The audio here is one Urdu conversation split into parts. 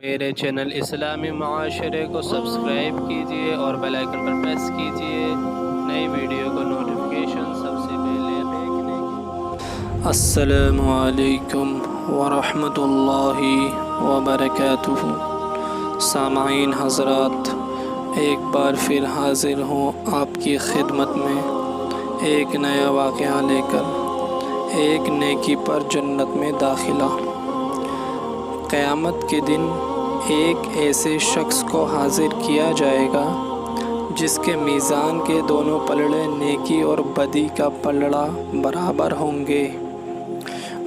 میرے چینل اسلامی معاشرے کو سبسکرائب کیجیے اور بیل آئیکن پر پریس کیجیے نئی ویڈیو کو نوٹیفیکیشن سب سے پہلے دیکھنے کی۔ السلام علیکم ورحمۃ اللہ وبرکاتہ۔ سامعین حضرات، ایک بار پھر حاضر ہوں آپ کی خدمت میں ایک نیا واقعہ لے کر، ایک نیکی پر جنت میں داخلہ۔ قیامت کے دن ایک ایسے شخص کو حاضر کیا جائے گا جس کے میزان کے دونوں پلڑے نیکی اور بدی کا پلڑا برابر ہوں گے،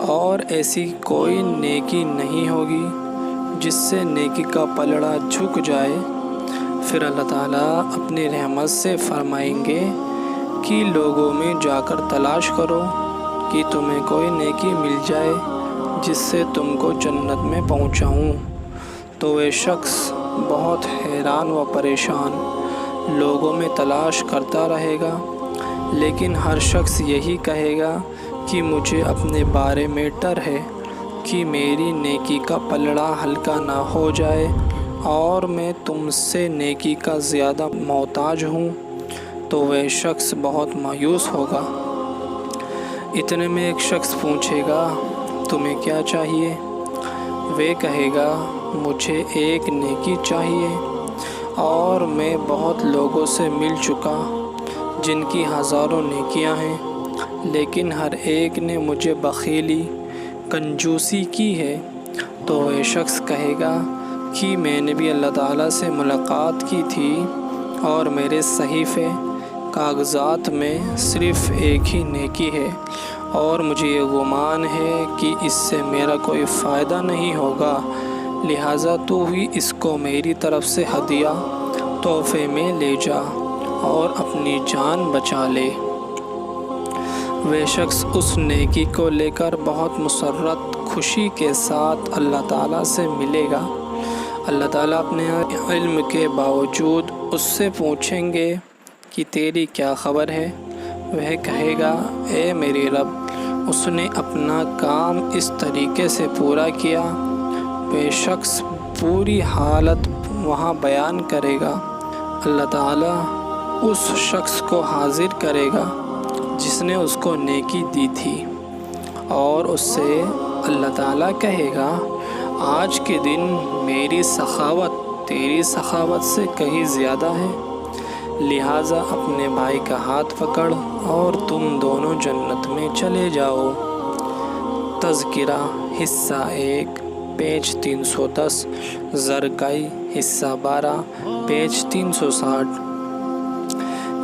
اور ایسی کوئی نیکی نہیں ہوگی جس سے نیکی کا پلڑا جھک جائے۔ پھر اللہ تعالیٰ اپنی رحمت سے فرمائیں گے کہ لوگوں میں جا کر تلاش کرو کہ تمہیں کوئی نیکی مل جائے جس سے تم کو جنت میں پہنچاؤں۔ تو وہ شخص بہت حیران و پریشان لوگوں میں تلاش کرتا رہے گا، لیکن ہر شخص یہی کہے گا کہ مجھے اپنے بارے میں ڈر ہے کہ میری نیکی کا پلڑا ہلکا نہ ہو جائے اور میں تم سے نیکی کا زیادہ محتاج ہوں۔ تو وہ شخص بہت مایوس ہوگا۔ اتنے میں ایک شخص پوچھے گا، تمہیں کیا چاہیے؟ وہ کہے گا، مجھے ایک نیکی چاہیے، اور میں بہت لوگوں سے مل چکا جن کی ہزاروں نیکیاں ہیں، لیکن ہر ایک نے مجھے بخیلی، کنجوسی کی ہے۔ تو وہ شخص کہے گا کہ میں نے بھی اللہ تعالیٰ سے ملاقات کی تھی، اور میرے صحیفے کاغذات میں صرف ایک ہی نیکی ہے، اور مجھے یہ گمان ہے کہ اس سے میرا کوئی فائدہ نہیں ہوگا، لہٰذا تو ہی اس کو میری طرف سے ہدیہ تحفے میں لے جا اور اپنی جان بچا لے۔ وہ شخص اس نیکی کو لے کر بہت مسرت خوشی کے ساتھ اللہ تعالیٰ سے ملے گا۔ اللہ تعالیٰ اپنے علم کے باوجود اس سے پوچھیں گے کہ تیری کیا خبر ہے؟ وہ کہے گا، اے میری رب، اس نے اپنا کام اس طریقے سے پورا کیا۔ وہ شخص پوری حالت وہاں بیان کرے گا۔ اللہ تعالیٰ اس شخص کو حاضر کرے گا جس نے اس کو نیکی دی تھی، اور اس سے اللہ تعالیٰ کہے گا، آج کے دن میری سخاوت تیری سخاوت سے کہیں زیادہ ہے، لہٰذا اپنے بھائی کا ہاتھ پکڑ اور تم دونوں جنت میں چلے جاؤ۔ تذکرہ حصہ 1 پیج 310، زرکائی حصہ 12 پیج 360۔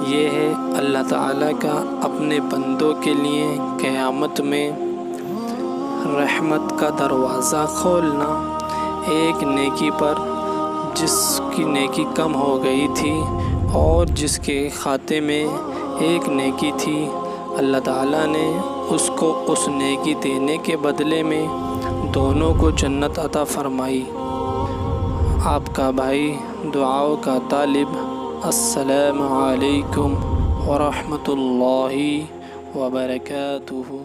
یہ ہے اللہ تعالیٰ کا اپنے بندوں کے لیے قیامت میں رحمت کا دروازہ کھولنا۔ ایک نیکی پر جس کی نیکی کم ہو گئی تھی اور جس کے کھاتے میں ایک نیکی تھی، اللہ تعالیٰ نے اس کو اس نیکی دینے کے بدلے میں دونوں کو جنت عطا فرمائی۔ آپ کا بھائی، دعاؤں کا طالب۔ السلام علیکم ورحمۃ اللہ وبرکاتہ۔